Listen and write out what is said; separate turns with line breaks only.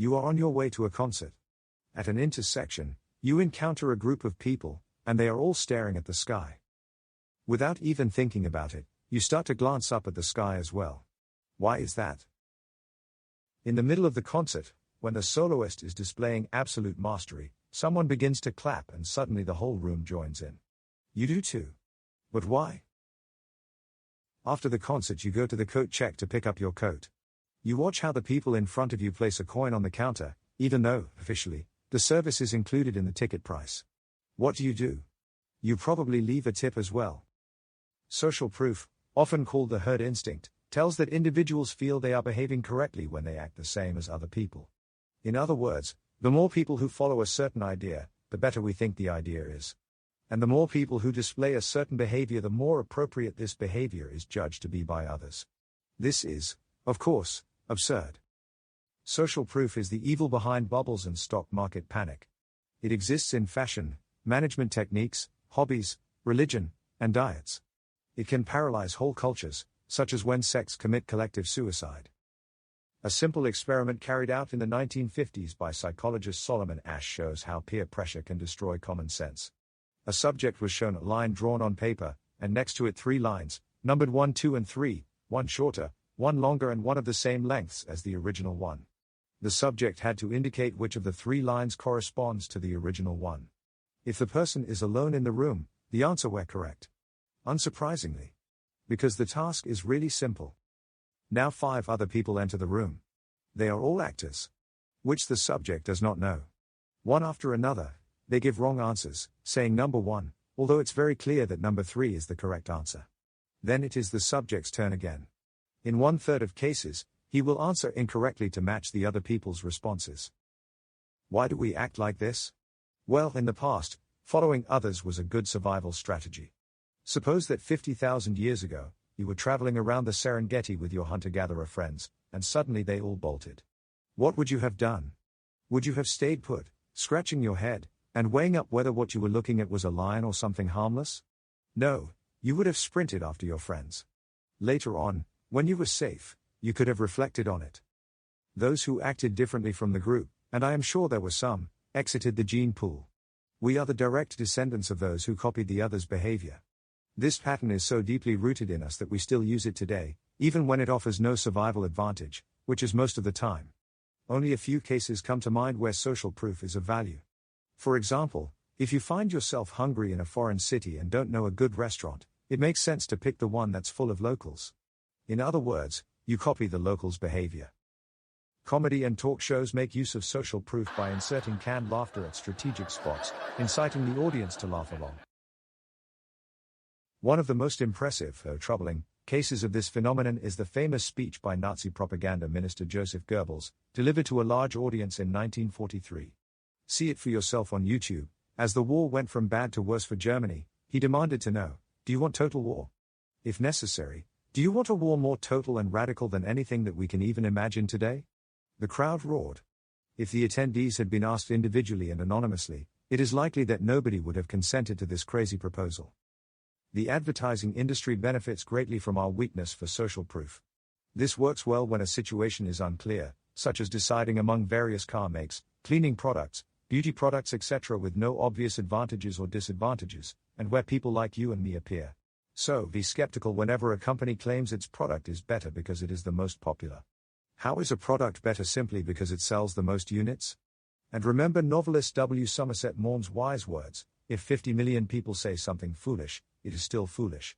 You are on your way to a concert. At an intersection, you encounter a group of people, and they are all staring at the sky. Without even thinking about it, you start to glance up at the sky as well. Why is that? In the middle of the concert, when the soloist is displaying absolute mastery, someone begins to clap and suddenly the whole room joins in. You do too. But why? After the concert you go to the coat check to pick up your coat. You watch how the people in front of you place a coin on the counter, even though, officially, the service is included in the ticket price. What do? You probably leave a tip as well. Social proof, often called the herd instinct, tells that individuals feel they are behaving correctly when they act the same as other people. In other words, the more people who follow a certain idea, the better we think the idea is. And the more people who display a certain behavior, the more appropriate this behavior is judged to be by others. This is, of course, absurd. Social proof is the evil behind bubbles and stock market panic. It exists in fashion, management techniques, hobbies, religion, and diets. It can paralyze whole cultures, such as when sects commit collective suicide. A simple experiment carried out in the 1950s by psychologist Solomon Asch shows how peer pressure can destroy common sense. A subject was shown a line drawn on paper, and next to it 3 lines, numbered 1, 2, and 3, one shorter, one longer and one of the same lengths as the original one. The subject had to indicate which of the 3 lines corresponds to the original one. If the person is alone in the room, the answer were correct. Unsurprisingly. Because the task is really simple. Now 5 other people enter the room. They are all actors. Which the subject does not know. One after another, they give wrong answers, saying number 1, although it's very clear that number 3 is the correct answer. Then it is the subject's turn again. In 1/3 of cases, he will answer incorrectly to match the other people's responses. Why do we act like this? Well, in the past, following others was a good survival strategy. Suppose that 50,000 years ago, you were traveling around the Serengeti with your hunter-gatherer friends, and suddenly they all bolted. What would you have done? Would you have stayed put, scratching your head, and weighing up whether what you were looking at was a lion or something harmless? No, you would have sprinted after your friends. Later on, when you were safe, you could have reflected on it. Those who acted differently from the group, and I am sure there were some, exited the gene pool. We are the direct descendants of those who copied the others' behavior. This pattern is so deeply rooted in us that we still use it today, even when it offers no survival advantage, which is most of the time. Only a few cases come to mind where social proof is of value. For example, if you find yourself hungry in a foreign city and don't know a good restaurant, it makes sense to pick the one that's full of locals. In other words, you copy the locals' behavior. Comedy and talk shows make use of social proof by inserting canned laughter at strategic spots, inciting the audience to laugh along. One of the most impressive, though troubling, cases of this phenomenon is the famous speech by Nazi propaganda minister Joseph Goebbels, delivered to a large audience in 1943. See it for yourself on YouTube. As the war went from bad to worse for Germany, he demanded to know, do you want total war? If necessary, do you want a war more total and radical than anything that we can even imagine today? The crowd roared. If the attendees had been asked individually and anonymously, it is likely that nobody would have consented to this crazy proposal. The advertising industry benefits greatly from our weakness for social proof. This works well when a situation is unclear, such as deciding among various car makes, cleaning products, beauty products etc. with no obvious advantages or disadvantages, and where people like you and me appear. So, be skeptical whenever a company claims its product is better because it is the most popular. How is a product better simply because it sells the most units? And remember novelist W. Somerset Maugham's wise words, if 50 million people say something foolish, it is still foolish.